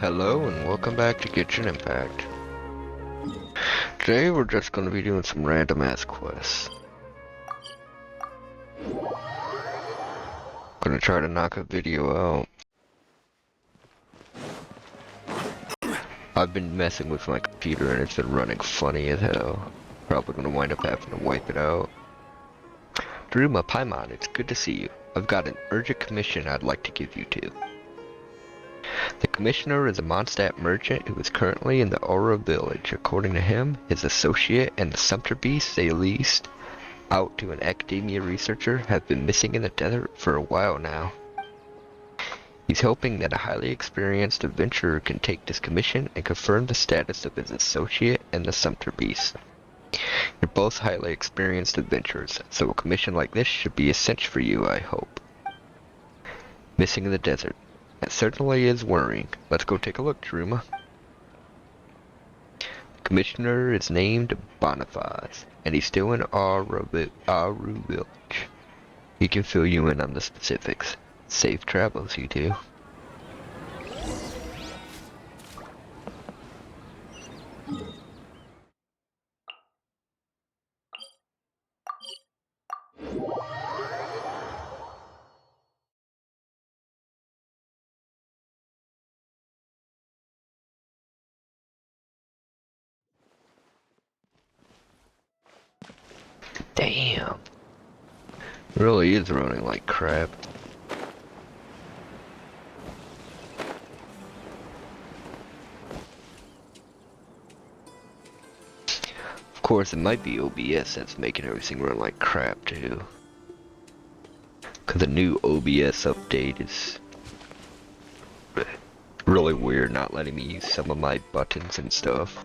Hello and welcome back to Genshin Impact. Today we're just going to be doing some random ass quests. Gonna try to knock a video out. I've been messing with my computer and it's been running funny as hell. Probably gonna wind up having to wipe it out. Jaryuma, Paimon, it's good to see you. I've got an urgent commission I'd like to give you to. The commissioner is a Mondstadt merchant who is currently in the Aura village. According to him, his associate and the Slumber beast they leased out to an academia researcher have been missing in the desert for a while now. He's hoping that a highly experienced adventurer can take this commission and confirm the status of his associate and the Slumber beast. You're both highly experienced adventurers, so a commission like this should be a cinch for you, I hope. Missing in the desert. That certainly is worrying. Let's go take a look, Jaryuma. The commissioner is named Boniface, and he's still in Aru village. He can fill you in on the specifics. Safe travels, you two. Damn. Really is running like crap. Of course, it might be OBS that's making everything run like crap too. Cause the new OBS update is really weird, not letting me use some of my buttons and stuff.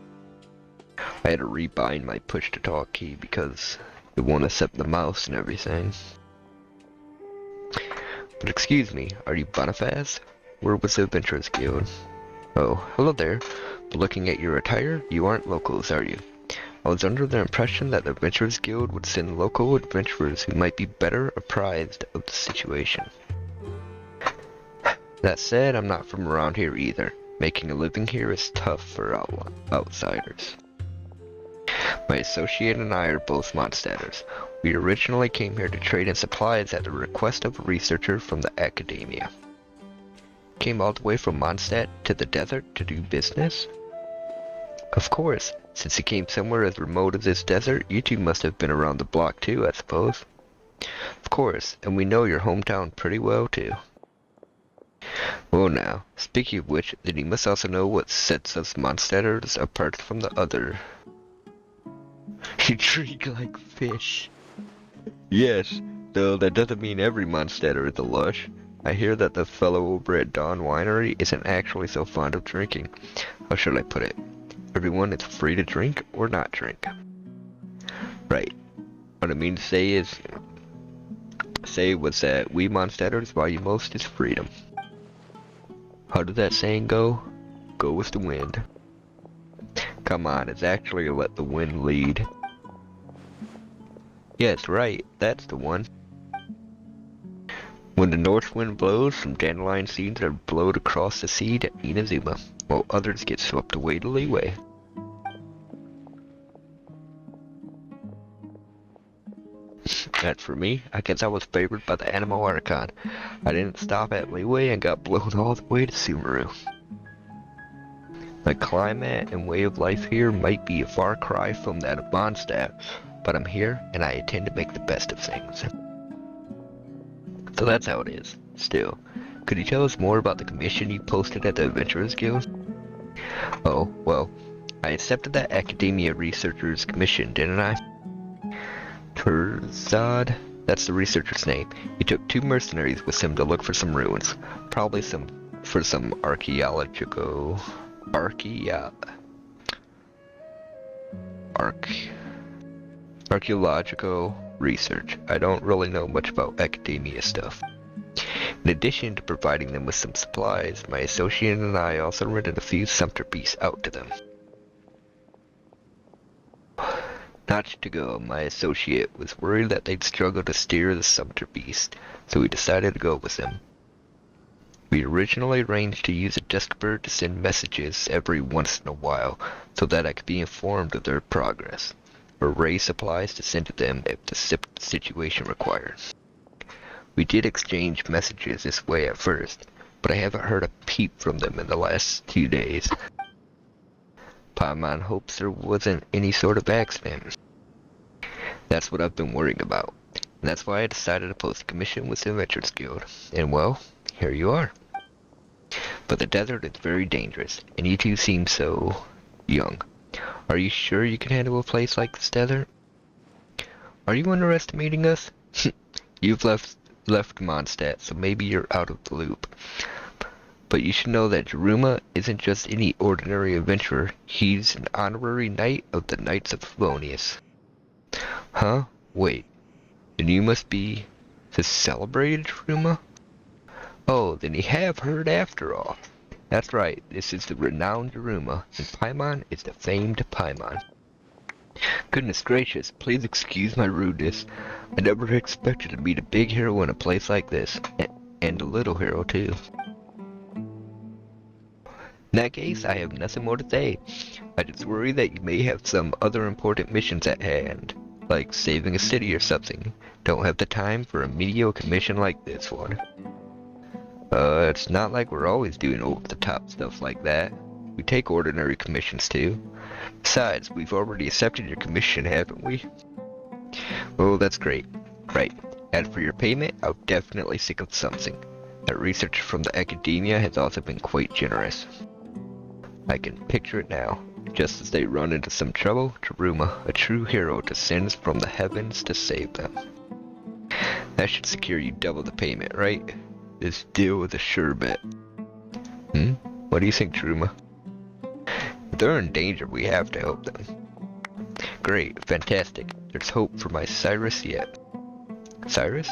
I had to rebind my push to talk key because it won't accept the mouse and everything. But excuse me, are you Boniface? Where was the Adventurers Guild? Oh, hello there. But looking at your attire, you aren't locals, are you? I was under the impression that the Adventurers Guild would send local adventurers who might be better apprised of the situation. That said, I'm not from around here either. Making a living here is tough for outsiders. My associate and I are both Mondstadters. We originally came here to trade in supplies at the request of a researcher from the academia. Came all the way from Mondstadt to the desert to do business? Of course, since you came somewhere as remote as this desert, you two must have been around the block too, I suppose. Of course, and we know your hometown pretty well too. Well now, speaking of which, then you must also know what sets us Mondstadters apart from the other. You drink like fish. Yes, though that doesn't mean every Mondstadter is a lush. I hear that the fellow over at Dawn Winery isn't actually so fond of drinking. How should I put it? Everyone is free to drink or not drink. Right. What I mean to say was that we Mondstadters value most is freedom. How did that saying go? Go with the wind. Come on, it's actually let the wind lead. Yes, right, that's the one. When the north wind blows, some dandelion seeds are blown across the sea to Inazuma, while others get swept away to leeway. As for me, I guess I was favored by the animal archon. I didn't stop at leeway and got blown all the way to Sumeru. The climate and way of life here might be a far cry from that of Mondstadt, but I'm here and I intend to make the best of things. So that's how it is. Still, could you tell us more about the commission you posted at the Adventurers Guild? Oh, well, I accepted that academia researcher's commission, didn't I? Turzad? That's the researcher's name. He took 2 mercenaries with him to look for some ruins. Probably some archaeological research. I don't really know much about academia stuff. In addition to providing them with some supplies, my associate and I also rented a few Slumber beasts out to them. Not to go, my associate was worried that they'd struggle to steer the Slumber beast, so we decided to go with them. We originally arranged to use a desk bird to send messages every once in a while so that I could be informed of their progress, or raise supplies to send to them if the situation required. We did exchange messages this way at first, but I haven't heard a peep from them in the last 2 days. Paimon hopes there wasn't any sort of accident. That's what I've been worrying about, and that's why I decided to post a commission with the Adventurers Guild. And well, here you are. But the desert is very dangerous, and you two seem so young. Are you sure you can handle a place like this desert? Are you underestimating us? You've left Mondstadt, so maybe you're out of the loop. But you should know that Jaryuma isn't just any ordinary adventurer. He's an honorary knight of the Knights of Favonius. Huh? Wait. Then you must be the celebrated Jaryuma? Oh, then you have heard after all. That's right, this is the renowned Jaryuma, and Paimon is the famed Paimon. Goodness gracious, please excuse my rudeness. I never expected to meet a big hero in a place like this, and a little hero too. In that case, I have nothing more to say. I just worry that you may have some other important missions at hand, like saving a city or something. Don't have the time for a mediocre mission like this one. It's not like we're always doing over-the-top stuff like that. We take ordinary commissions too. Besides, we've already accepted your commission, haven't we? Oh, that's great. Right. And for your payment, I'll definitely think of something. That researcher from the academia has also been quite generous. I can picture it now. Just as they run into some trouble, Jaryuma, a true hero, descends from the heavens to save them. That should secure you double the payment, right? This deal is a sure bet. What do you think, Jaryuma? If they're in danger, we have to help them. Great, fantastic. There's hope for my Cyrus yet. Cyrus?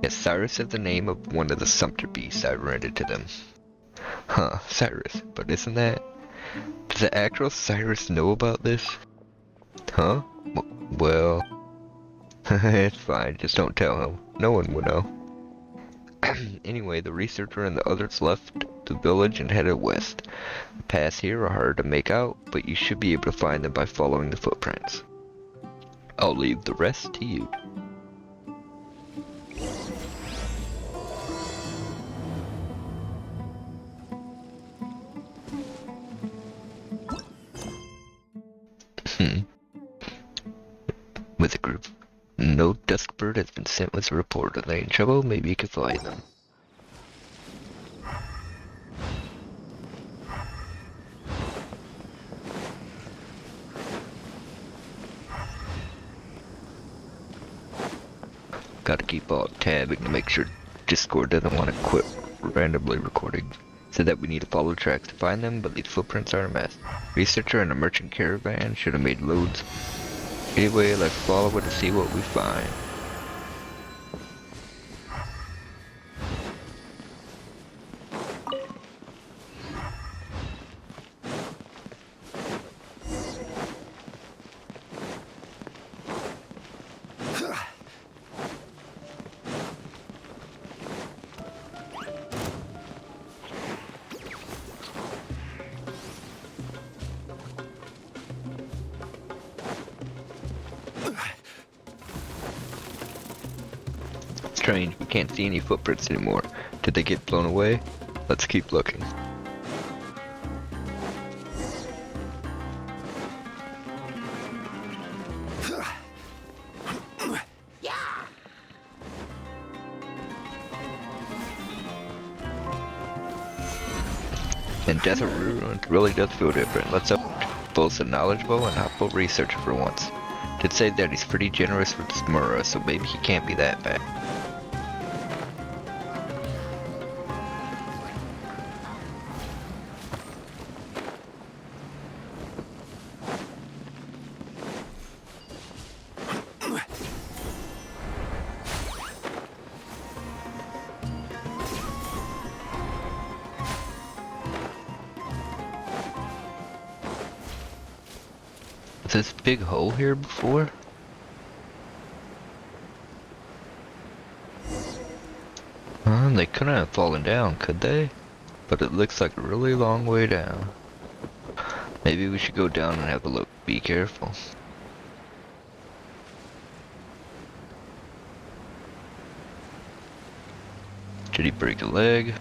Yes, Cyrus is the name of one of the sumpter beasts I rented to them. Huh, Cyrus, but isn't that... Does the actual Cyrus know about this? Huh? Well... it's fine, just don't tell him. No one will know. Anyway, the researcher and the others left the village and headed west. The paths here are hard to make out, but you should be able to find them by following the footprints. I'll leave the rest to you. With a group. No Duskbird has been sent with a report. Are they in trouble? Maybe you could find them. Gotta keep all tabbing to make sure Discord doesn't want to quit randomly recording. Said that we need to follow tracks to find them, but these footprints are a mess. Researcher and a merchant caravan should have made loads. Anyway, let's follow it to see what we find. Strange, we can't see any footprints anymore. Did they get blown away? Let's keep looking. And Desert Ruin really does feel different. Let's up both a knowledgeable and helpful researcher for once. Did say that he's pretty generous with Smurra, so maybe he can't be that bad. Was this big hole here before? They couldn't have fallen down, could they? But it looks like a really long way down. Maybe we should go down and have a look. Be careful. Did he break a leg?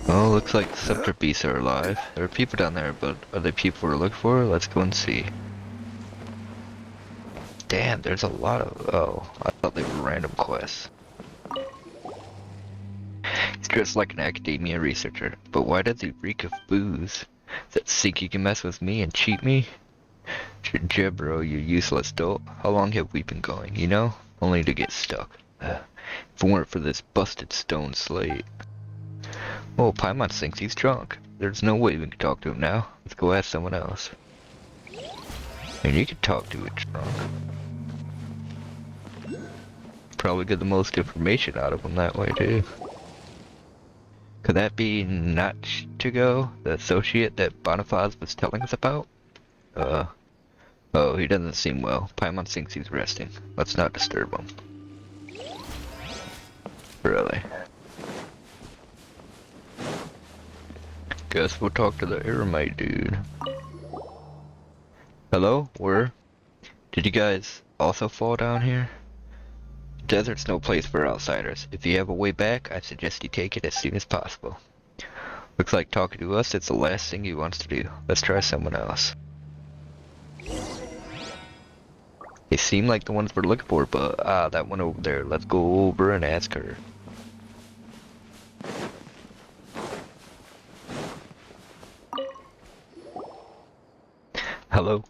Oh, looks like the scepter beasts are alive. There are people down there, but are they people we're looking for? Let's go and see. Damn, there's a lot of... Oh, I thought they were random quests. He's dressed like an academia researcher, but why does he reek of booze? Does that think you can mess with me and cheat me? Jebro, you useless dolt. How long have we been going, you know? Only to get stuck. If it weren't for this busted stone slate. Oh, Paimon thinks he's drunk. There's no way we can talk to him now. Let's go ask someone else. And you can talk to a drunk. Probably get the most information out of him that way too. Could that be Nachtigo, the associate that Bonifaz was telling us about? Oh, he doesn't seem well. Paimon thinks he's resting. Let's not disturb him. Really? Guess we'll talk to the Eremite dude. Hello? Did you guys also fall down here? Desert's no place for outsiders. If you have a way back, I suggest you take it as soon as possible. Looks like talking to us, it's the last thing he wants to do. Let's try someone else. They seem like the ones we're looking for, but that one over there. Let's go over and ask her. Hello?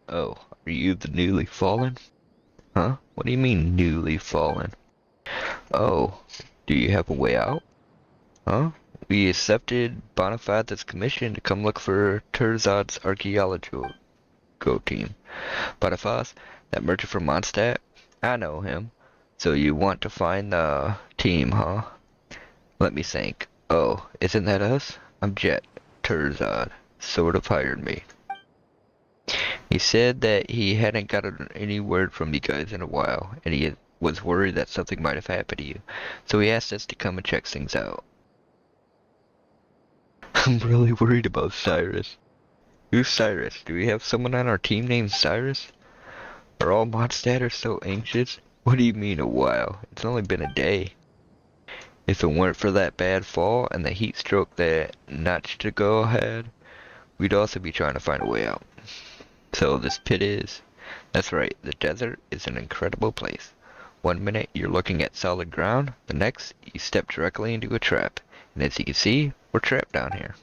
Oh, are you the newly fallen? Huh? What do you mean, newly fallen? Oh, do you have a way out? Huh? We accepted Bonifaz's commission to come look for Terzad's archaeological team. Bonifaz, that merchant from Mondstadt? I know him. So you want to find the team, huh? Let me think. Oh, isn't that us? I'm Jet. Terzad sort of hired me. He said that he hadn't gotten any word from you guys in a while, and he was worried that something might have happened to you. So he asked us to come and check things out. I'm really worried about Cyrus. Who's Cyrus? Do we have someone on our team named Cyrus? Are all Mondstadters so anxious? What do you mean a while? It's only been a day. If it weren't for that bad fall and the heat stroke that Nachtigo had, we'd also be trying to find a way out. So this pit is... That's right, the desert is an incredible place. One minute you're looking at solid ground, the next you step directly into a trap. And as you can see, we're trapped down here.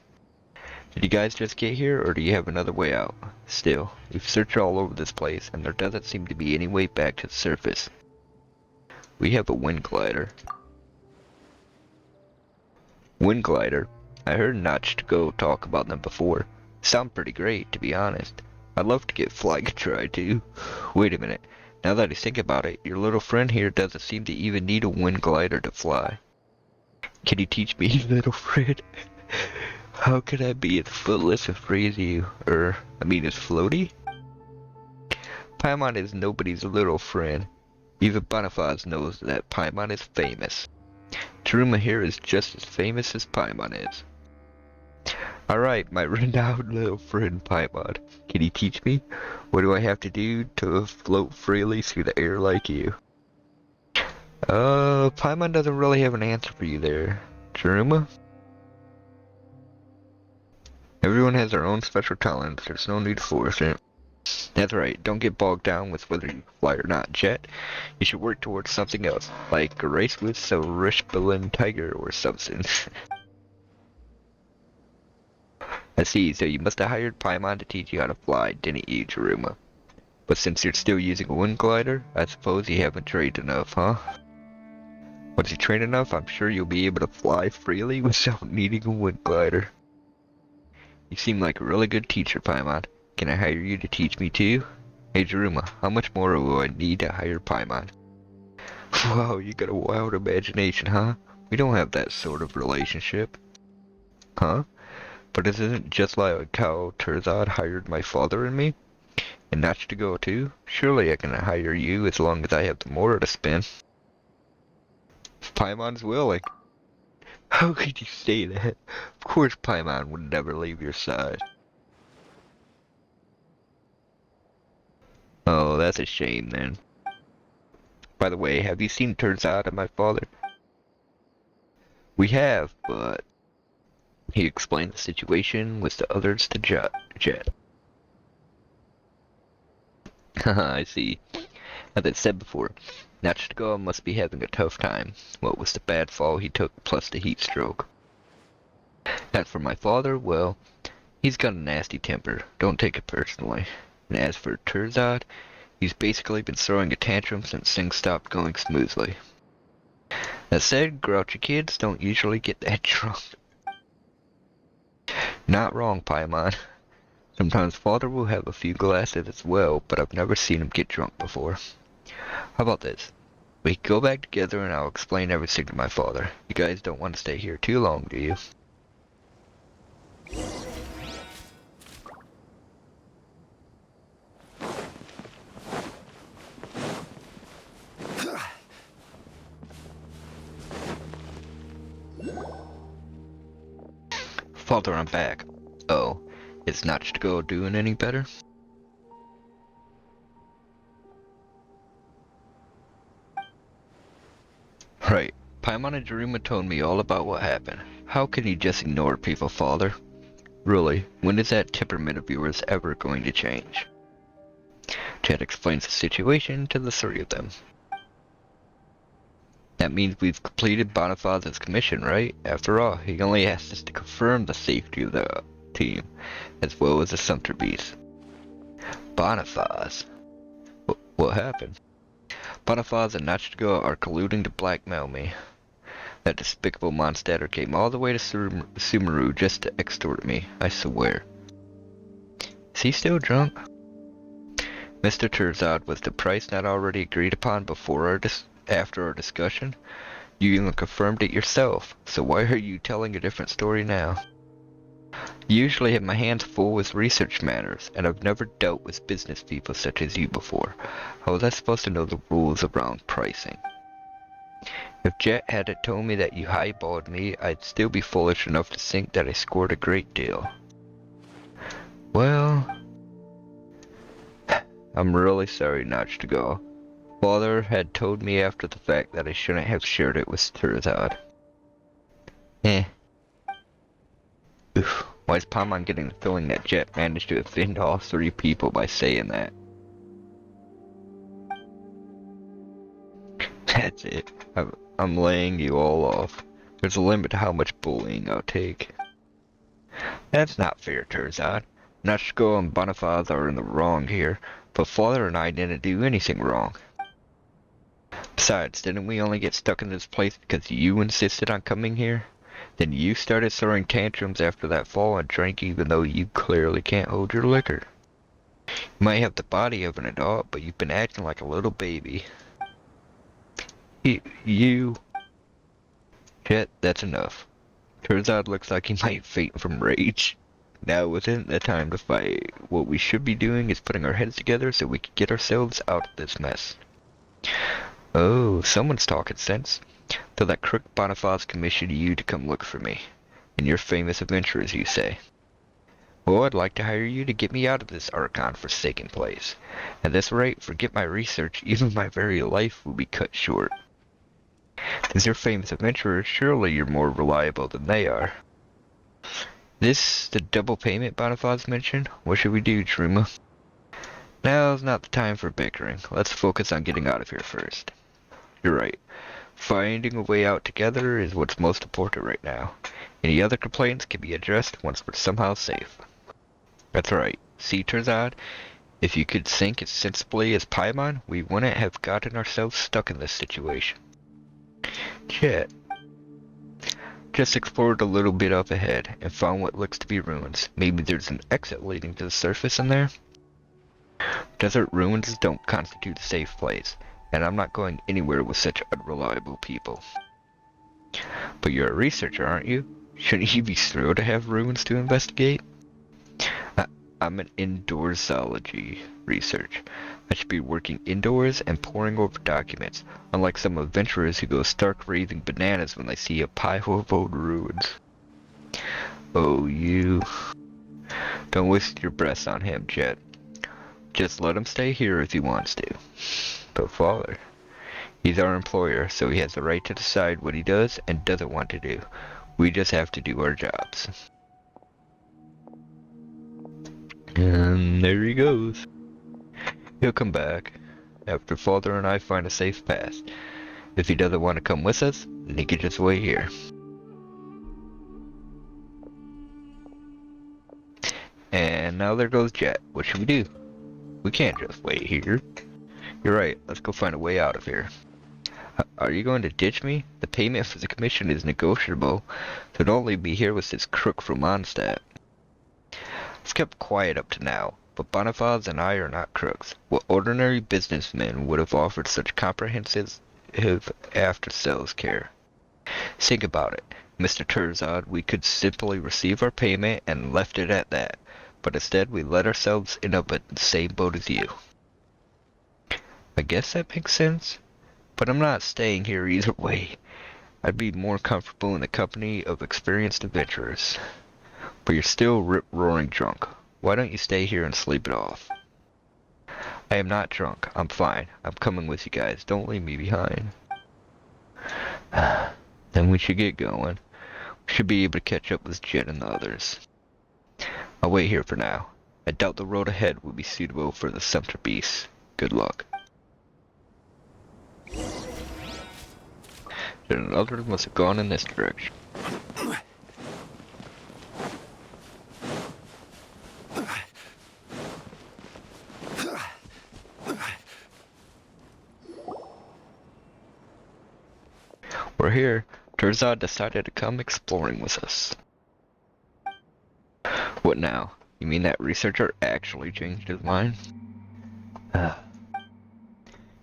Did you guys just get here, or do you have another way out? Still, we've searched all over this place, and there doesn't seem to be any way back to the surface. We have a wind glider. Wind glider? I heard Nachtigo talk about them before. Sound pretty great, to be honest. I'd love to get flying a try too. Wait a minute. Now that I think about it, your little friend here doesn't seem to even need a wind glider to fly. Can you teach me, little friend? How could I be as footless as praise you? As floaty? Paimon is nobody's little friend. Even Bonifaz knows that Paimon is famous. Jaryuma here is just as famous as Paimon is. Alright, my renowned little friend Paimon. Can you teach me? What do I have to do to float freely through the air like you? Paimon doesn't really have an answer for you there. Jaryuma? Everyone has their own special talents, there's no need to force it. That's right, don't get bogged down with whether you fly or not, Jet. You should work towards something else, like a race with a Rishbalin tiger or something. I see, so you must have hired Paimon to teach you how to fly, didn't you, Jaryuma? But since you're still using a wind glider, I suppose you haven't trained enough, huh? Once you train enough, I'm sure you'll be able to fly freely without needing a wind glider. You seem like a really good teacher, Paimon. Can I hire you to teach me too? Hey Jaryuma, how much more will I need to hire Paimon? Wow, you got a wild imagination, huh? We don't have that sort of relationship. Huh? But isn't it just like how Terzad hired my father and me? And Nachtigo too? Surely I can hire you as long as I have the motor to spin. Paimon's willing. How could you say that? Of course Paimon would never leave your side. Oh, that's a shame then. By the way, have you seen Terzad and my father? We have, but he explained the situation with the others to Jet. Haha, I see. As I said before, Nachtigal must be having a tough time. What with the bad fall he took plus the heat stroke. As for my father, well, he's got a nasty temper. Don't take it personally. And as for Terzad, he's basically been throwing a tantrum since things stopped going smoothly. That said, grouchy kids don't usually get that drunk. Not wrong, Paimon. Sometimes father will have a few glasses as well, but I've never seen him get drunk before. How about this? We can go back together and I'll explain everything to my father. You guys don't want to stay here too long, do you? Father, I'm back. Oh, is Nachtigal doing any better? Right. Paimon and Jaryuma told me all about what happened. How can you just ignore people, Father? Really, when is that temperament of yours ever going to change? Chad explains the situation to the three of them. That means we've completed Bonifaz's commission, right? After all, he only asked us to confirm the safety of the team, as well as the Sumter Beast. Bonifaz? What happened? Bonifaz and Nachtigal are colluding to blackmail me. That despicable monster came all the way to Sumeru just to extort me, I swear. Is he still drunk? Mr. Terzad, was the price not already agreed upon before after our discussion? You even confirmed it yourself, so why are you telling a different story now? I usually have my hands full with research matters, and I've never dealt with business people such as you before. How was I supposed to know the rules around pricing? If Jet hadn't told me that you highballed me, I'd still be foolish enough to think that I scored a great deal. Well, I'm really sorry, Nachtigal. Father had told me after the fact that I shouldn't have shared it with Terzad. Oof, why is Paimon getting the feeling that Jet managed to offend all three people by saying that? That's it. I'm laying you all off. There's a limit to how much bullying I'll take. That's not fair, Terzad. Nachtigal and Bonifaz are in the wrong here, but Father and I didn't do anything wrong. Besides, didn't we only get stuck in this place because you insisted on coming here? Then you started throwing tantrums after that fall and drank even though you clearly can't hold your liquor. You might have the body of an adult, but you've been acting like a little baby. Jet, that's enough. Terzad looks like he might faint from rage. Now isn't the time to fight. What we should be doing is putting our heads together so we can get ourselves out of this mess. Oh, someone's talking sense. So that crook Bonifaz commissioned you to come look for me. And you're famous adventurers, you say. Well, I'd like to hire you to get me out of this Archon-forsaken place. At this rate, forget my research, even my very life will be cut short. Since you're famous adventurers, surely you're more reliable than they are. This the double payment Bonifaz mentioned? What should we do, Jaryuma? Now's not the time for bickering. Let's focus on getting out of here first. You're right. Finding a way out together is what's most important right now. Any other complaints can be addressed once we're somehow safe. That's right. See, Terzad? If you could think as sensibly as Paimon, we wouldn't have gotten ourselves stuck in this situation. Jet. Just explored a little bit up ahead and found what looks to be ruins. Maybe there's an exit leading to the surface in there? Desert ruins don't constitute a safe place, and I'm not going anywhere with such unreliable people. But you're a researcher, aren't you? Shouldn't you be thrilled to have ruins to investigate? I'm an indoor zoology research. I should be working indoors and poring over documents, unlike some adventurers who go stark raving bananas when they see a pile of old ruins. Oh, you. Don't waste your breath on him, Jet. Just let him stay here if he wants to. But father, he's our employer, so he has the right to decide what he does and doesn't want to do. We just have to do our jobs. And there he goes. He'll come back after father and I find a safe path. If he doesn't want to come with us, then he can just wait here. And now there goes Jet. What should we do? We can't just wait here. You're right, let's go find a way out of here. Are you going to ditch me? The payment for the commission is negotiable, so don't leave me here with this crook from Mondstadt. I've kept quiet up to now, but Bonifaz and I are not crooks. What ordinary businessmen would have offered such comprehensive after-sales care? Think about it, Mr. Terzad. We could simply receive our payment and left it at that, but instead we let ourselves end up in the same boat as you. I guess that makes sense, but I'm not staying here either way. I'd be more comfortable in the company of experienced adventurers. But you're still rip-roaring drunk. Why don't you stay here and sleep it off? I am not drunk. I'm fine. I'm coming with you guys. Don't leave me behind. Then we should get going. We should be able to catch up with Jet and the others. I'll wait here for now. I doubt the road ahead will be suitable for the Sumter beasts. Good luck. Then others must have gone in this direction. We're here. Terzad decided to come exploring with us. What now? You mean that researcher actually changed his mind?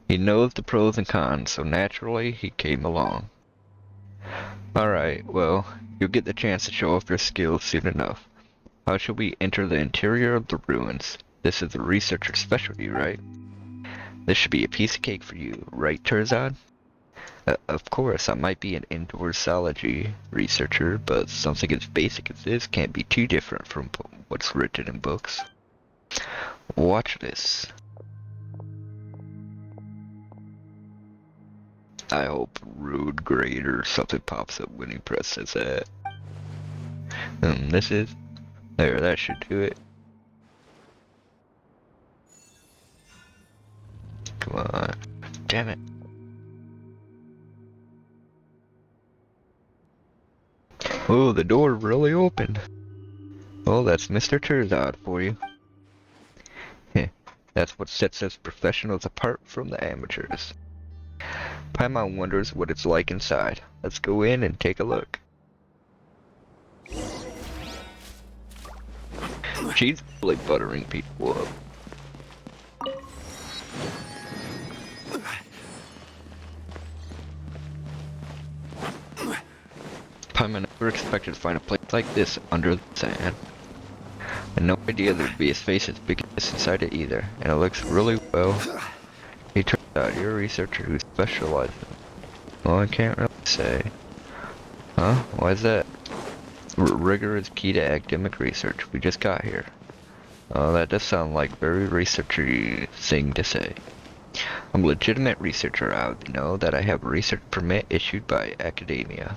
He knows the pros and cons, so naturally he came along. Alright, well, you'll get the chance to show off your skills soon enough. How shall we enter the interior of the ruins? This is the researcher's specialty, right? This should be a piece of cake for you, right, Terzad? Of course, I might be an indoor zoology researcher, but something as basic as this can't be too different from what's written in books. Watch this. I hope rude grade or something pops up when he presses that. This is... There, that should do it. Come on. Damn it. Oh, the door really opened. Oh, that's Mr. Terzad for you. Heh, that's what sets us professionals apart from the amateurs. Paimon wonders what it's like inside. Let's go in and take a look. She's really buttering people up. Paimon never expected to find a place like this under the sand. And no idea there'd be a space as big as this inside it either. And it looks really well. He turns out you're a researcher who specializes in... Well, I can't really say. Huh? Why is that? Rigor is key to academic research. We just got here. Oh, that does sound like very researchy thing to say. I'm a legitimate researcher. I would know that I have a research permit issued by academia.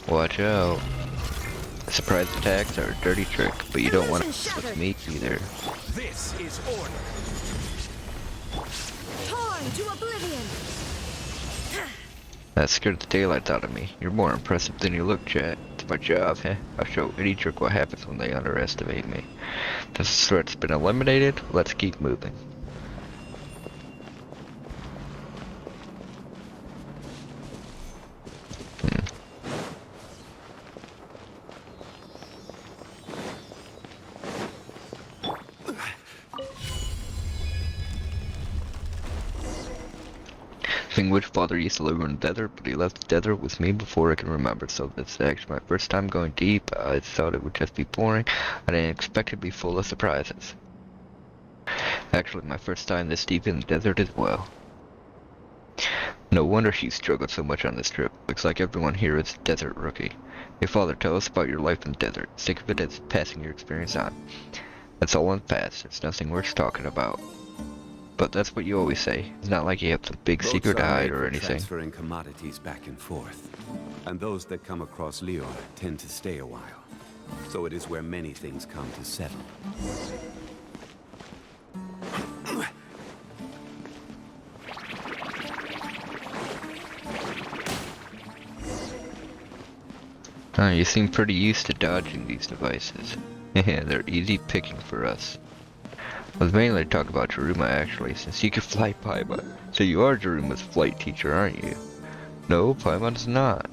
Watch out. Surprise attacks are a dirty trick, but you don't want to mess with me either. This is order. Torn to oblivion. That scared the daylights out of me. You're more impressive than you look, Chat. It's my job, huh? I'll show any jerk what happens when they underestimate me. This threat's been eliminated. Let's keep moving. King Witchfather used to live in the desert, but he left the desert with me before I can remember, so this is actually my first time going deep. I thought it would just be boring. I didn't expect it to be full of surprises. Actually, my first time this deep in the desert as well. No wonder you struggled so much on this trip. Looks like everyone here is a desert rookie. Hey father, tell us about your life in the desert. Think of it as passing your experience on. That's all in the past. It's nothing worth talking about. But that's what you always say. It's not like you have some big Boats secret to are hide made or for anything. transferring commodities back and forth. And those that come across Leon tend to stay a while. So it is where many things come to settle. You seem pretty used to dodging these devices. They're easy picking for us. I was mainly to talk about Jaryuma actually, since you can fly Paimon. So you are Jaruma's flight teacher, aren't you? No, Paimon is not.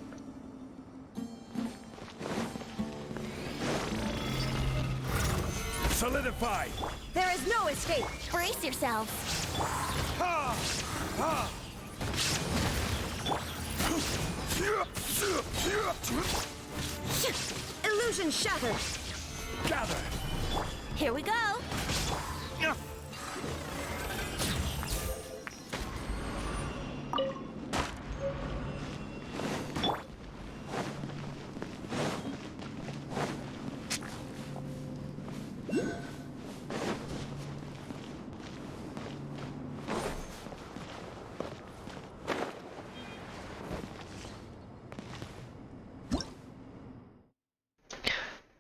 Solidify! There is no escape. Brace yourselves. Ha! Ha! Illusion shattered. Gather! Here we go.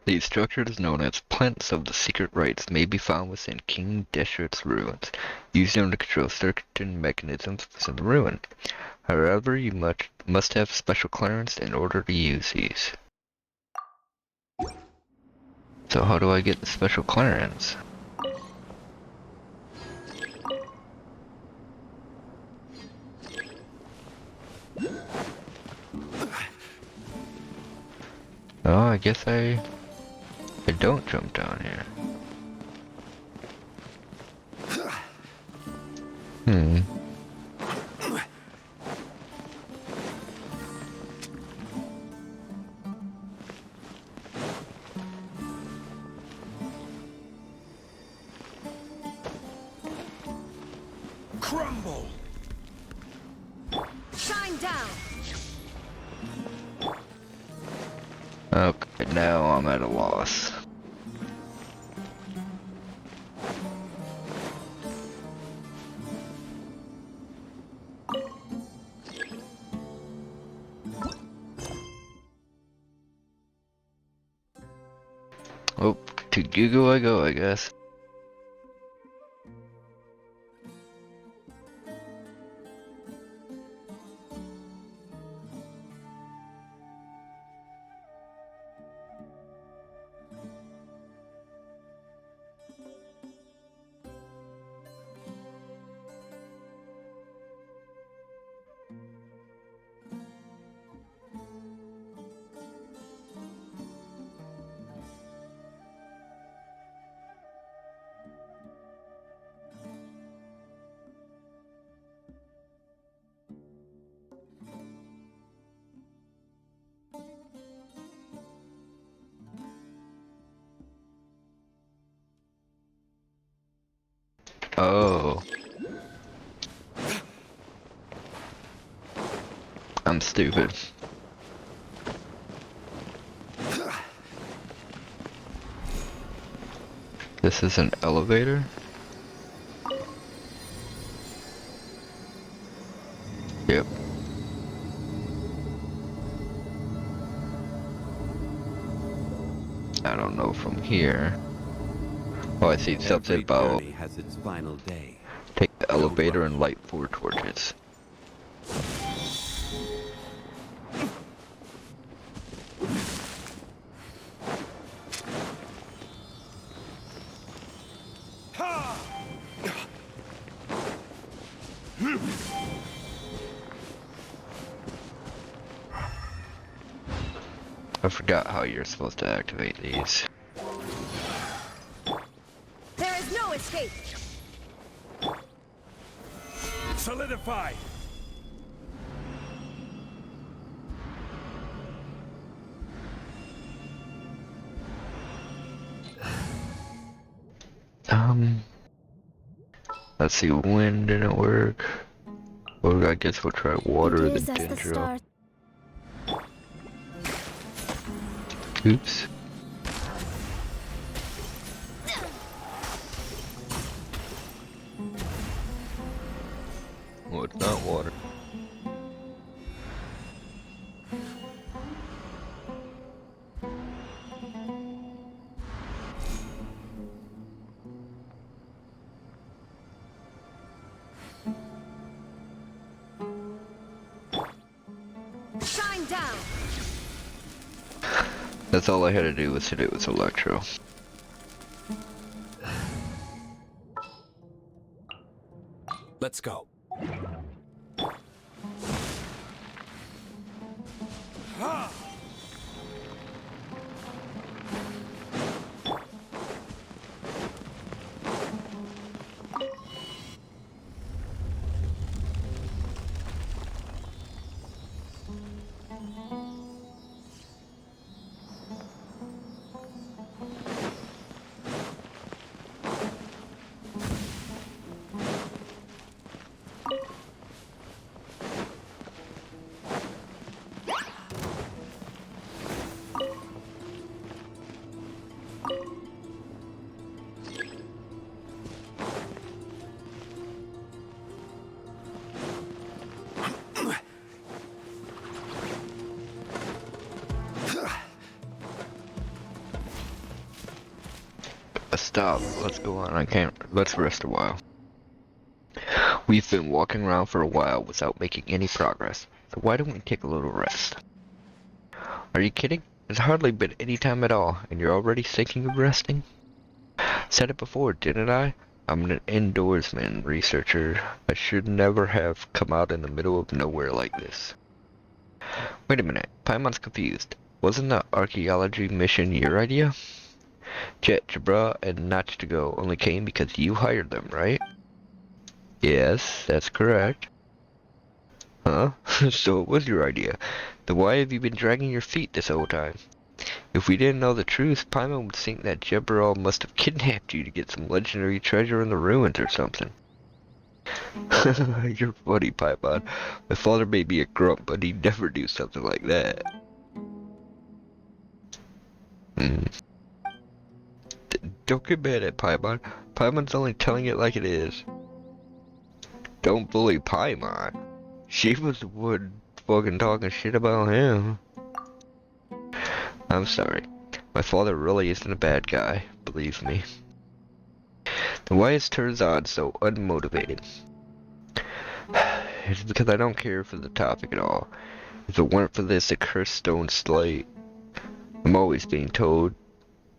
These structures, known as plants of the secret rites, may be found within King Deshert's ruins. Use them to control certain mechanisms within the ruin. However, you must have special clearance in order to use these. So how do I get the special clearance? Oh, I guess I don't jump down here. Hmm. Crumble! Shine down. Okay, now I'm at a loss. Oh, to Google I go, I guess. Oh. I'm stupid. This is an elevator? Yep. I don't know from here. Oh, I see something Every about journey has its final day. take the elevator and light 4 torches. Ha! I forgot how you're supposed to activate these. There is no escape. Solidify! Um, let's see, wind didn't work. Well, I guess we'll try water, It is then as the dendro. stars. Oops. Well, it's not water. Shine down. That's all I had to do was hit it with electro. Let's go. Ha! Stop. Let's go on. I can't. Let's rest a while. We've been walking around for a while without making any progress. So why don't we take a little rest? Are you kidding? It's hardly been any time at all, and you're already thinking of resting? Said it before, didn't I? I'm an indoorsman, researcher. I should never have come out in the middle of nowhere like this. Wait a minute. Paimon's confused. Wasn't the archaeology mission your idea? Jet, Jabra, and Notch to Go only came because you hired them, right? Yes, that's correct. Huh? So it was your idea. Then why have you been dragging your feet this whole time? If we didn't know the truth, Paimon would think that Jebral must have kidnapped you to get some legendary treasure in the ruins or something. You're funny, Paimon. My father may be a grump, but he'd never do something like that. Don't get mad at Paimon. Paimon's only telling it like it is. Don't bully Paimon. She was the one fucking talking shit about him. I'm sorry. My father really isn't a bad guy, believe me. Then why is Turzon so unmotivated? It's because I don't care for the topic at all. If it weren't for this accursed stone slate, I'm always being told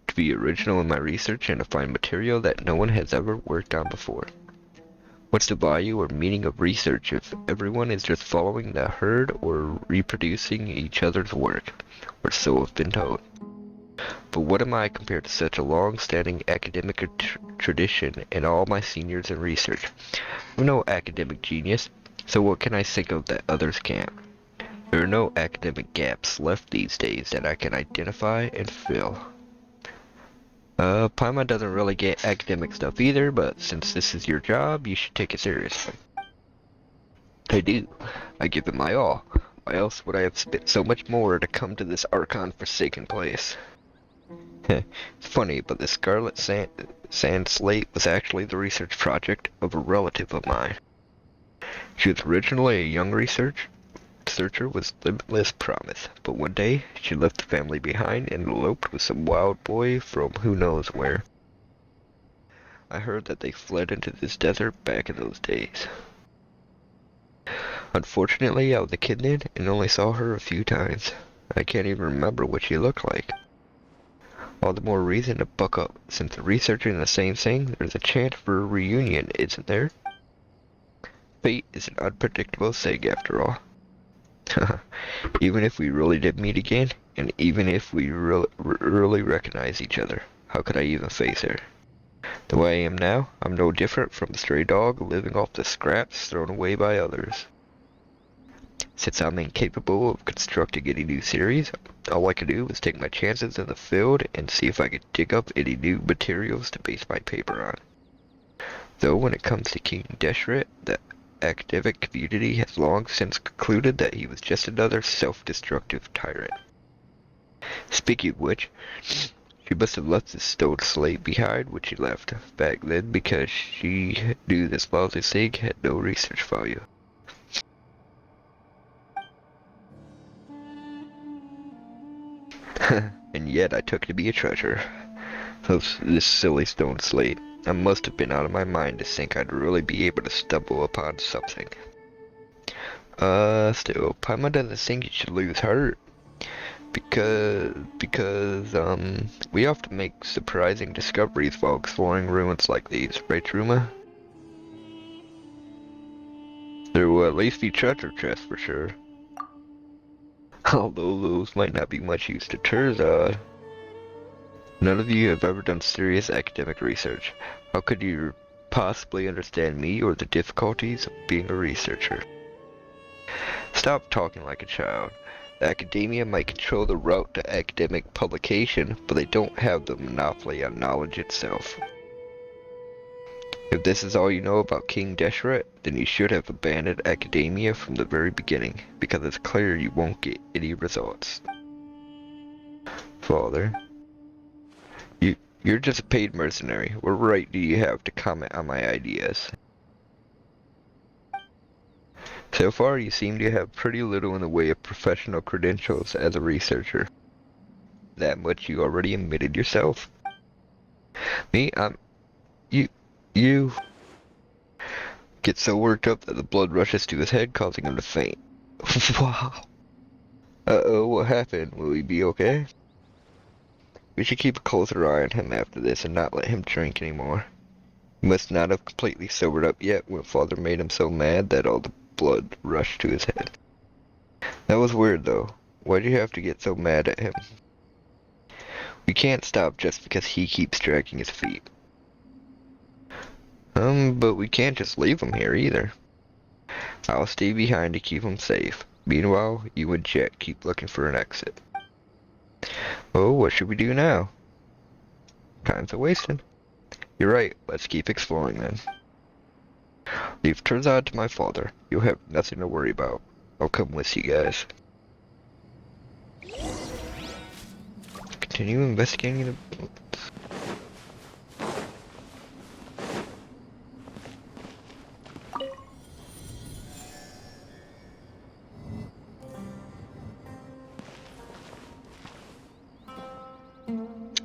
to be original in my research and to find material that no one has ever worked on before. What's the value or meaning of research if everyone is just following the herd or reproducing each other's work, or so I've been told? But what am I compared to such a long-standing academic tradition and all my seniors in research? I'm no academic genius, so what can I think of that others can't? There are no academic gaps left these days that I can identify and fill. Paimon doesn't really get academic stuff either, but since this is your job, you should take it seriously. I do. I give it my all. Why else would I have spent so much more to come to this Archon-forsaken place? It's funny, but the Scarlet Sand Slate was actually the research project of a relative of mine. She was originally a young researcher with limitless promise, but one day she left the family behind and eloped with some wild boy from who knows where. I heard that they fled into this desert back in those days. Unfortunately, I was a kid then and only saw her a few times. I can't even remember what she looked like. All the more reason to buck up. Since researching the same thing, there's a chance for a reunion, isn't there? Fate is an unpredictable thing after all. Even if we really did meet again, and even if we really recognize each other, how could I even face her? The way I am now, I'm no different from a stray dog living off the scraps thrown away by others. Since I'm incapable of constructing any new series, all I can do is take my chances in the field and see if I can dig up any new materials to base my paper on. Though when it comes to King Deshret, the academic community has long since concluded that he was just another self-destructive tyrant. Speaking of which, she must have left this stone slate behind when she left back then because she knew this lousy thing had no research value. And yet I took it to be a treasure. This silly stone slate. I must have been out of my mind to think I'd really be able to stumble upon something. Still, Paimon doesn't think you should lose heart. Because, we often make surprising discoveries while exploring ruins like these, right, Jaryuma? There will at least be treasure chests for sure. Although those might not be much use to Terzad. None of you have ever done serious academic research. How could you possibly understand me or the difficulties of being a researcher? Stop talking like a child. Academia might control the route to academic publication, but they don't have the monopoly on knowledge itself. If this is all you know about King Deshret, then you should have abandoned academia from the very beginning, because it's clear you won't get any results. Father, you're just a paid mercenary. What right do you have to comment on my ideas? So far, you seem to have pretty little in the way of professional credentials as a researcher. That much you already admitted yourself. Me, you get so worked up that the blood rushes to his head, causing him to faint. Wow. Uh-oh, what happened? Will he be okay? We should keep a closer eye on him after this and not let him drink anymore. He must not have completely sobered up yet when Father made him so mad that all the blood rushed to his head. That was weird though. Why'd you have to get so mad at him? We can't stop just because he keeps dragging his feet. But we can't just leave him here either. I'll stay behind to keep him safe. Meanwhile, you and Jet keep looking for an exit. Oh, what should we do now? Time's a-wasting. You're right, let's keep exploring then. Leave Terzad to my father. You'll have nothing to worry about. I'll come with you guys. Continue investigating the...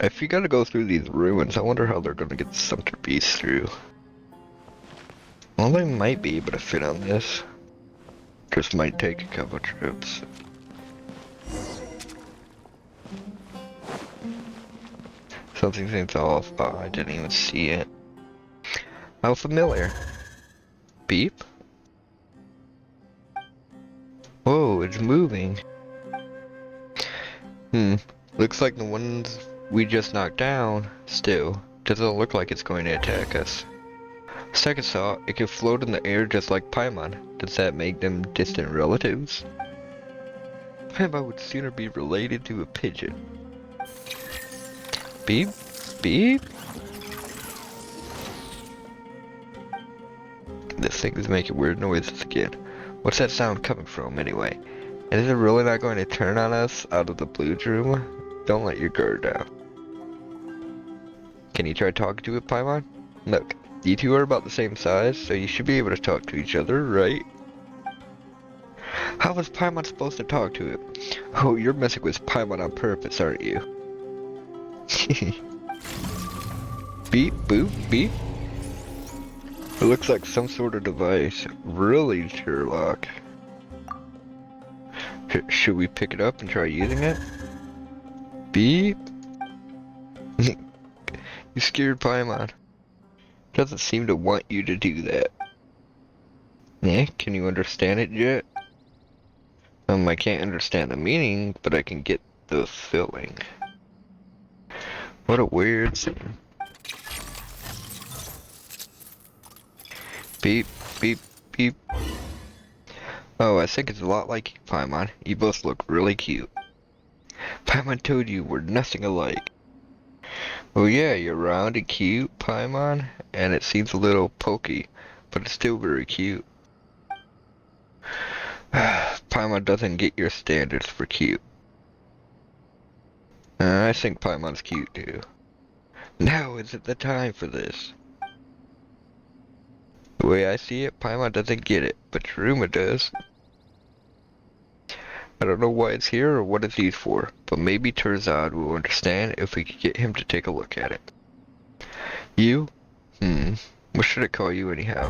If you gotta go through these ruins, I wonder how they're gonna get the Sumter Beast through. Well, they might be able to fit on this. Just might take a couple trips. Something seems off. Oh, I didn't even see it. How familiar. Beep? Whoa, it's moving. Looks like the ones we just knocked down still doesn't look like it's going to attack us. Second thought, it could float in the air just like Paimon. Does that make them distant relatives? Paimon would sooner be related to a pigeon. Beep? Beep? This thing is making weird noises again. What's that sound coming from anyway? And is it really not going to turn on us out of the blue, Jaryuma? Don't let your guard down. Can you try talking to it, Paimon? Look, you two are about the same size, so you should be able to talk to each other, right? How was Paimon supposed to talk to it? Oh, you're messing with Paimon on purpose, aren't you? Beep, boop, beep. It looks like some sort of device. Really, Sherlock. Should we pick it up and try using it? Beep. You scared Paimon. Doesn't seem to want you to do that. Yeah, can you understand it yet? I can't understand the meaning, but I can get the feeling. What a weird thing. Beep, beep, beep. Oh, I think it's a lot like you, Paimon. You both look really cute. Paimon told you we're nothing alike. Oh yeah, you're round and cute, Paimon, and it seems a little pokey, but it's still very cute. Paimon doesn't get your standards for cute. I think Paimon's cute too. Now isn't the time for this. The way I see it, Paimon doesn't get it, but Jaryuma does. I don't know why it's here or what it's used for, but maybe Terzad will understand if we could get him to take a look at it. You? What should I call you anyhow?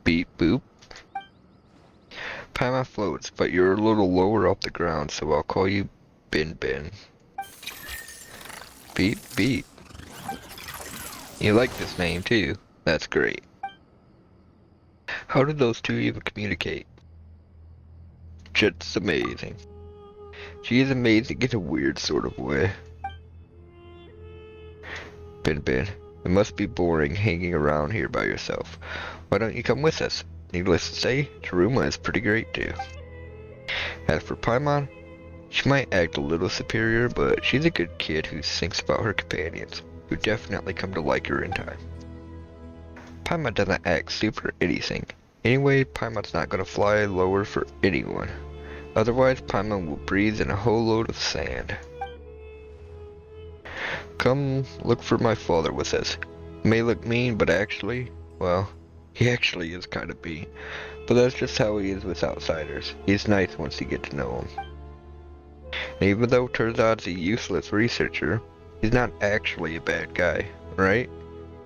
Beep boop? Paimon floats, but you're a little lower off the ground, so I'll call you Bin Bin. Beep beep. You like this name too. That's great. How did those two even communicate? Just amazing. She is amazing in a weird sort of way. Bin Bin, it must be boring hanging around here by yourself. Why don't you come with us? Needless to say, Jaryuma is pretty great too. As for Paimon, she might act a little superior, but she's a good kid who thinks about her companions, who definitely come to like her in time. Paimon doesn't act super anything. Anyway, Paimon's not gonna fly lower for anyone. Otherwise, Paimon will breathe in a whole load of sand. Come look for my father with us. He may look mean, but actually, well, he actually is kind of mean. But that's just how he is with outsiders. He's nice once you get to know him. And even though Terzad's a useless researcher, he's not actually a bad guy, right?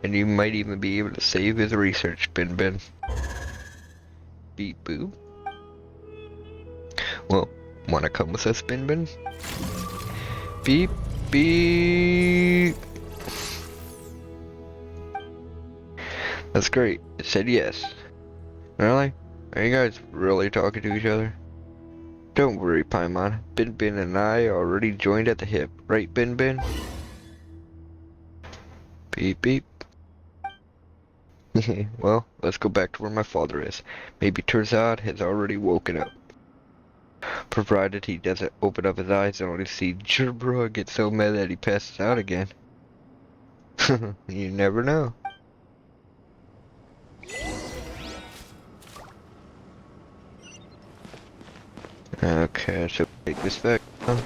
And you might even be able to save his research, Bin Bin. Beep boo. Well, wanna come with us, Bin Bin? Beep beep. That's great. It said yes. Really? Are you guys really talking to each other? Don't worry, Paimon. Bin Bin and I are already joined at the hip, right, Bin Bin? Beep beep. Well, let's go back to where my father is. Maybe Terzad has already woken up. Provided he doesn't open up his eyes and only see Jaryuma get so mad that he passes out again. You never know. Okay, so take this back now.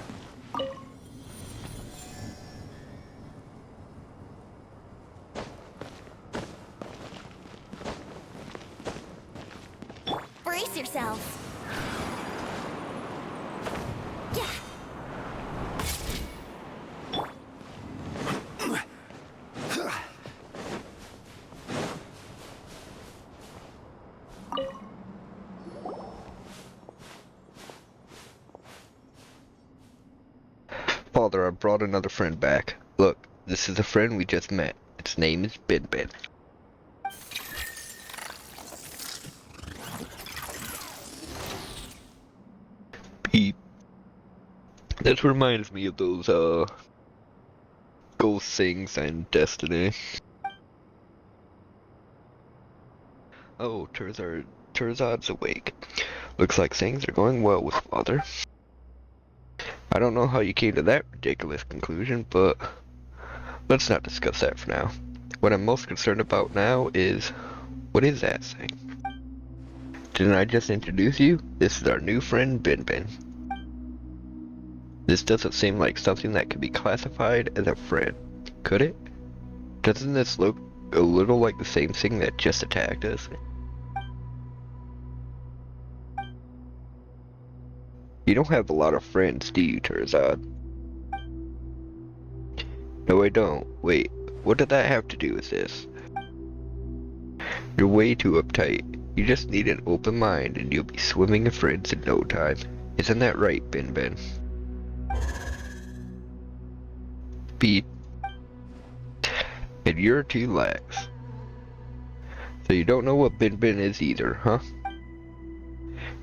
Brace yourselves. Yeah. Father, I brought another friend back. Look, this is a friend we just met. Its name is Bin Bin. Beep. This reminds me of those, ghost things and Destiny. Oh, Terzad's awake. Looks like things are going well with Father. I don't know how you came to that ridiculous conclusion, but let's not discuss that for now. What I'm most concerned about now is, what is that thing? Didn't I just introduce you? This is our new friend, Bin Bin. This doesn't seem like something that could be classified as a friend, could it? Doesn't this look a little like the same thing that just attacked us? You don't have a lot of friends, do you, Terzad? No, I don't. Wait, what did that have to do with this? You're way too uptight. You just need an open mind and you'll be swimming in friends in no time. Isn't that right, Bin Bin? Beep. And you're too lax. So you don't know what Bin Bin is either, huh?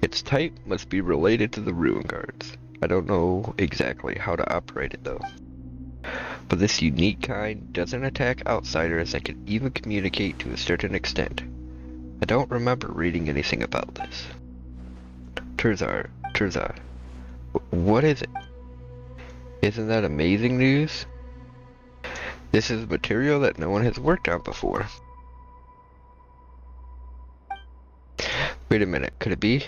Its type must be related to the Ruin Guards. I don't know exactly how to operate it though. But this unique kind doesn't attack outsiders and can even communicate to a certain extent. I don't remember reading anything about this. Terzad, what is it? Isn't that amazing news? This is material that no one has worked on before. Wait a minute, could it be?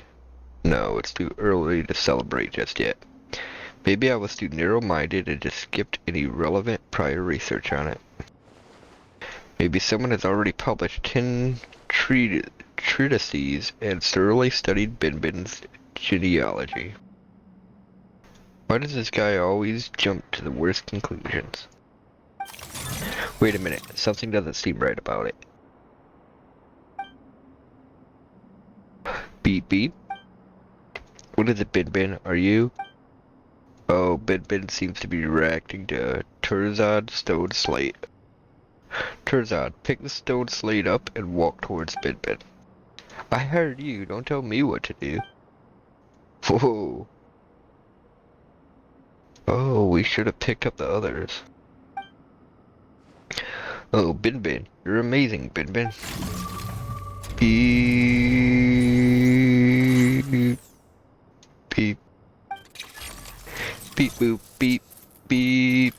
No, it's too early to celebrate just yet. Maybe I was too narrow-minded and just skipped any relevant prior research on it. Maybe someone has already published 10 treatises and thoroughly studied Binbin's genealogy. Why does this guy always jump to the worst conclusions? Wait a minute, something doesn't seem right about it. Beep beep. What is it, Binbin? Are you? Oh, Binbin seems to be reacting to Turzad's stone slate. Turzad, pick the stone slate up and walk towards Binbin. I heard you, don't tell me what to do. Whoa. Oh, we should have picked up the others. Oh, Binbin, you're amazing, Binbin. Beep. Beep. Beep boop beep beep.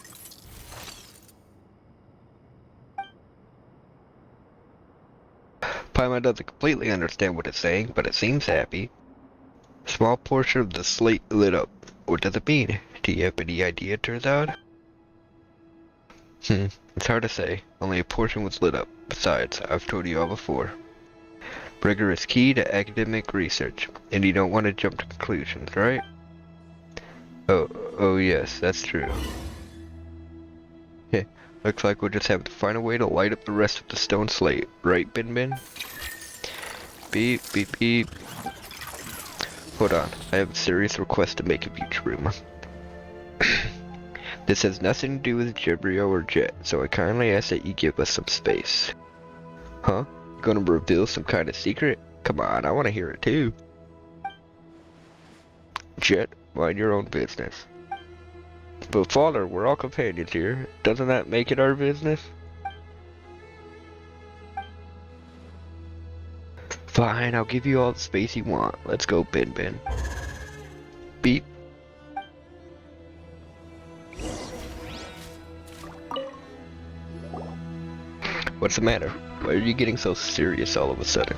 Paimon doesn't completely understand what it's saying, but it seems happy. A small portion of the slate lit up. What does it mean? Do you have any idea, Turzad? It's hard to say. Only a portion was lit up. Besides, I've told you all before. Rigor is key to academic research, and you don't want to jump to conclusions, right? Oh yes, that's true. Heh, looks like we'll just have to find a way to light up the rest of the stone slate, right, Binbin? Beep, beep, beep. Hold on, I have a serious request to make of you, Jaryuma. This has nothing to do with Jabryo or Jet, so I kindly ask that you give us some space. Huh? You gonna reveal some kind of secret? Come on, I wanna hear it too. Jet, mind your own business. But father, we're all companions here. Doesn't that make it our business? Fine, I'll give you all the space you want. Let's go, Binbin. Beep. What's the matter? Why are you getting so serious all of a sudden?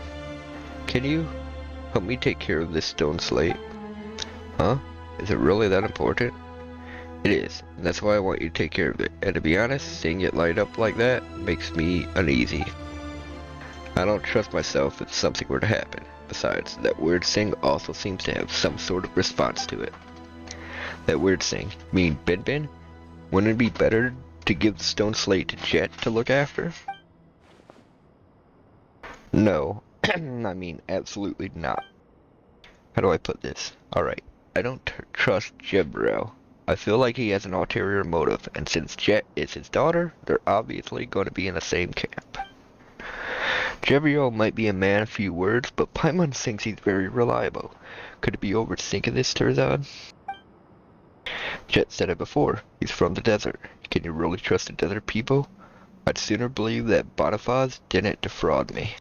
Can you help me take care of this stone slate? Huh? Is it really that important? It is, and that's why I want you to take care of it. And to be honest, seeing it light up like that makes me uneasy. I don't trust myself if something were to happen. Besides, that weird thing also seems to have some sort of response to it. That weird thing? Mean Binbin? Wouldn't it be better to give the stone slate to Jet to look after? No, I mean absolutely not. How do I put this? Alright, I don't trust Jabryo. I feel like he has an ulterior motive, and since Jet is his daughter, they're obviously going to be in the same camp. Jabryo might be a man of few words, but Paimon thinks he's very reliable. Could it be overthinking this, Turzad? Jet said it before, he's from the desert. Can you really trust the desert people? I'd sooner believe that Bonifaz didn't defraud me.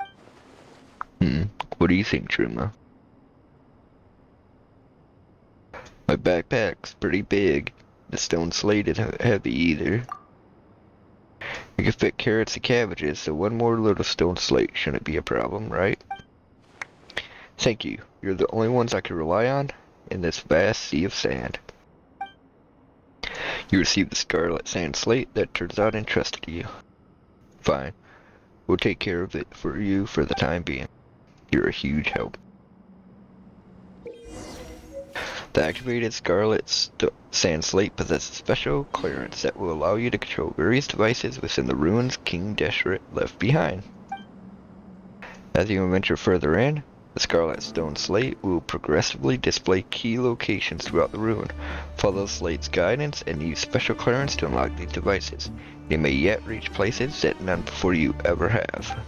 What do you think, Jaryuma? My backpack's pretty big. The stone slate isn't heavy either. You can fit carrots and cabbages, so one more little stone slate shouldn't be a problem, right? Thank you. You're the only ones I can rely on in this vast sea of sand. You received the scarlet sand slate that Turzad entrusted to you. Fine. We'll take care of it for you for the time being. You're a huge help. The activated scarlet sand slate possesses special clearance that will allow you to control various devices within the ruins King Deshret left behind. As you venture further in, the scarlet stone slate will progressively display key locations throughout the ruin. Follow the slate's guidance and use special clearance to unlock these devices. You may yet reach places that none before you ever have.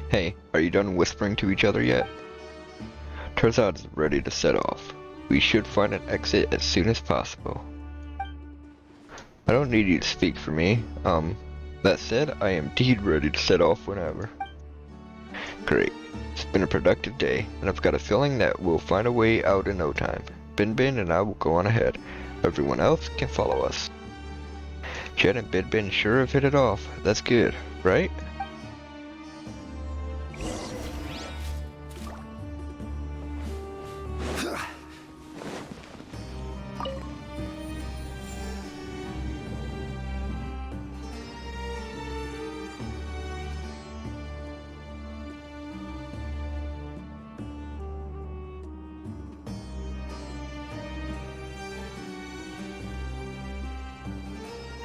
Hey, are you done whispering to each other yet? Turzad's ready to set off. We should find an exit as soon as possible. I don't need you to speak for me. That said, I am indeed ready to set off whenever. Great. Been a productive day, and I've got a feeling that we'll find a way out in no time. Bin Bin and I will go on ahead. Everyone else can follow us. Jet and Bin Bin sure have hit it off. That's good, right?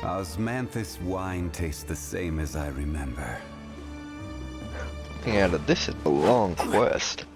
Osmanthus wine tastes the same as I remember. Yeah, this is a long quest.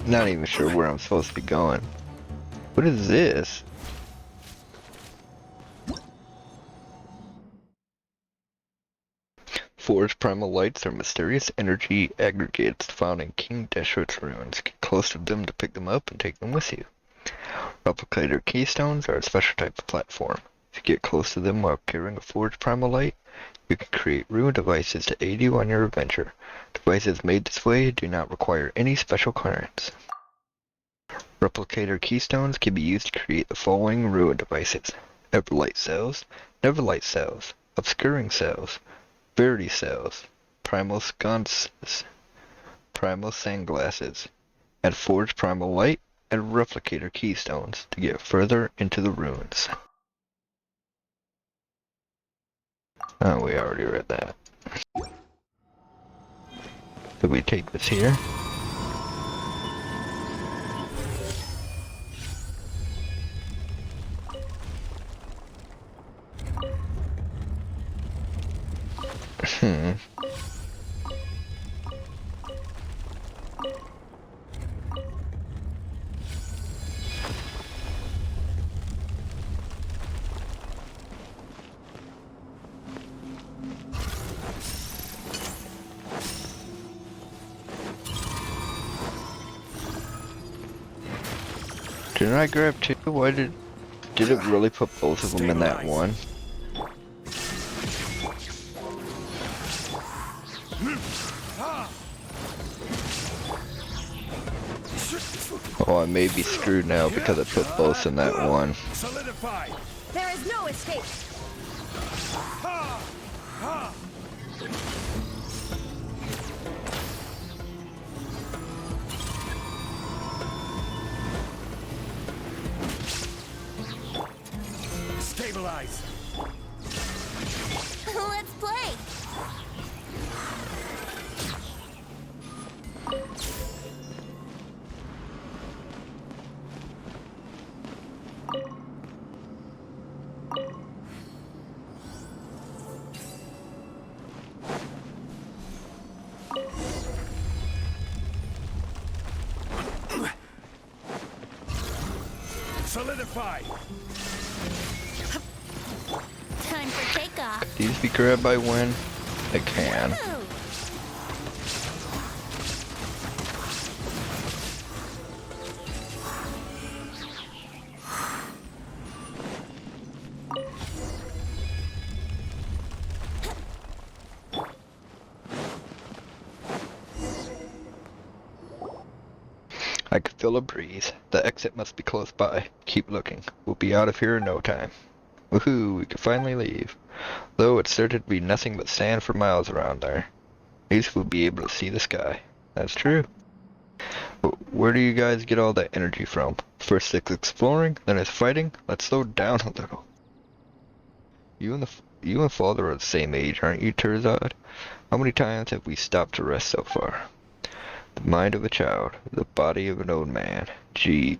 Not even sure where I'm supposed to be going. What is this? Forged primal lights are mysterious energy aggregates found in King Deshret's ruins. Get close to them to pick them up and take them with you. Replicator keystones are a special type of platform. If you get close to them while carrying a forged primal light, you can create rune devices to aid you on your adventure. Devices made this way do not require any special clearance. Replicator keystones can be used to create the following rune devices: Everlight cells, obscuring cells, verity cells, primal sconces, primal sunglasses, and forged primal light and replicator keystones to get further into the runes. Oh, we already read that. Did we take this here? Didn't I grab two? Why did it really put both of them in that one? Oh, I may be screwed now because I put both in that one. Solidify. There is no escape. Stabilize. Let's play. Solidify. Time for takeoff. These be grabbed by when I can. Woo! I could feel a breeze. The exit must be close by. Keep looking. We'll be out of here in no time. Woohoo, we can finally leave. Though it's certain to be nothing but sand for miles around there. At least we'll be able to see the sky. That's true. But where do you guys get all that energy from? First it's exploring, then it's fighting? Let's slow down a little. You and Father are the same age, aren't you, Terzad? How many times have we stopped to rest so far? The mind of a child, the body of an old man. Jeez.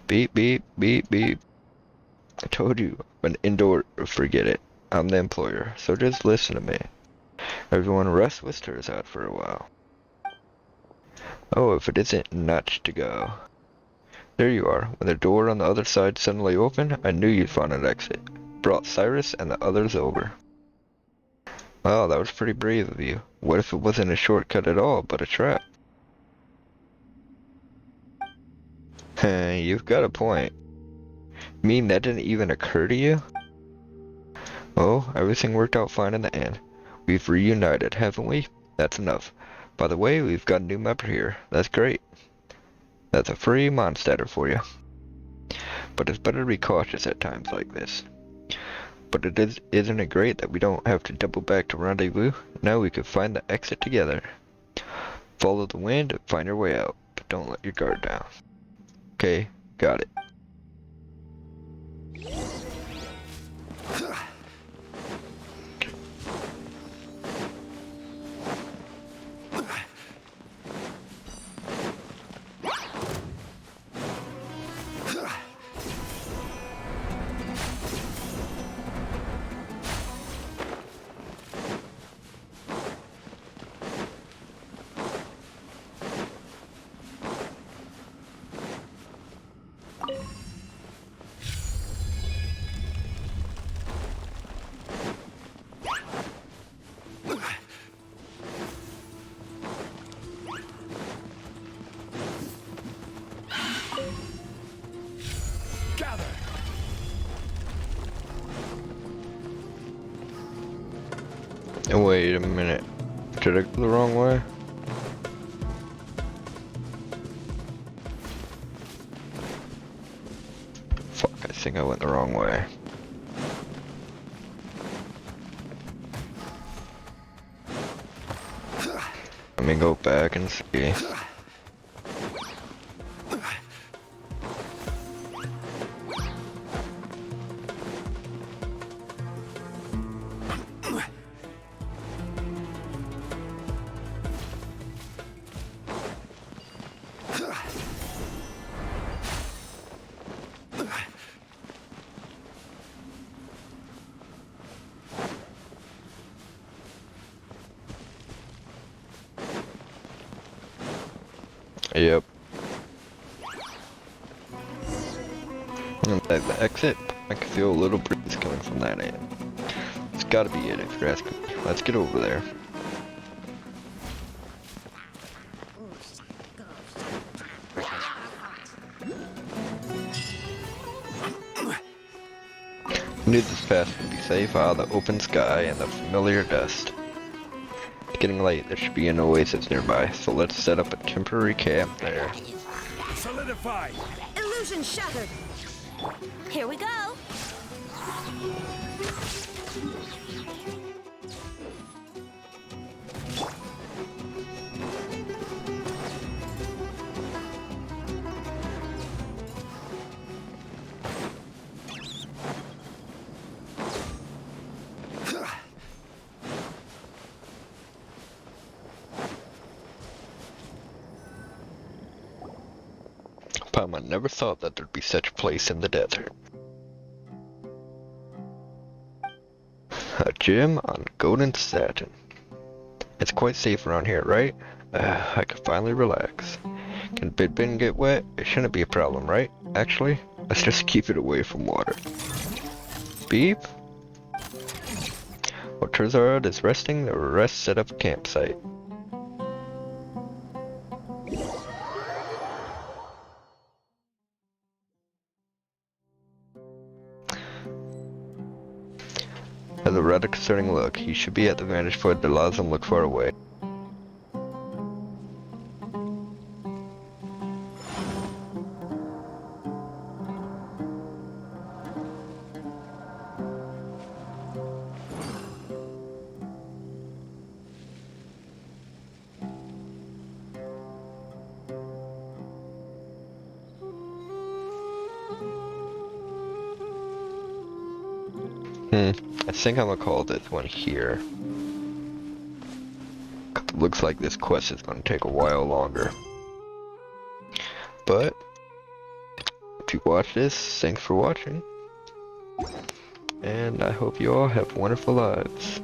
Beep, beep, beep, beep. I told you, I'm an indoor, forget it. I'm the employer, so just listen to me. Everyone rest Whisters out for a while. Oh, if it isn't nuts to go. There you are. When the door on the other side suddenly opened, I knew you'd find an exit. Brought Cyrus and the others over. Wow, that was pretty brave of you. What if it wasn't a shortcut at all, but a trap? You've got a point. Mean that didn't even occur to you? Oh, everything worked out fine in the end. We've reunited, haven't we? That's enough. By the way, we've got a new member here. That's great. That's a free Mondstatter for you. But it's better to be cautious at times like this. But isn't it great that we don't have to double back to rendezvous? Now we could find the exit together. Follow the wind and find your way out, but don't let your guard down. Okay, got it. Gather. Wait a minute. Did I go the wrong way? Fuck, I think I went the wrong way. Let me go back and see. Yep. And at the exit, I can feel a little breeze coming from that end. It's gotta be it if you're asking me. Let's get over there. I knew this path would be safe out of the open sky and the familiar dust. It's getting late, there should be an oasis nearby, so let's set up a temporary camp there. Solidify. Illusion shattered. Here we go. Palma never thought that there'd be such a place in the desert. A gym on golden satin. It's quite safe around here, right? I can finally relax. Can Bidbin get wet? It shouldn't be a problem, right? Actually, let's just keep it away from water. Beep? While Terzarad is resting, the rest set up a campsite. Has a rather concerning look. He should be at the vantage point that allows him to look far away. I think I'm gonna call this one here. Looks like this quest is gonna take a while longer. But if you watch this, thanks for watching. and I hope you all have wonderful lives.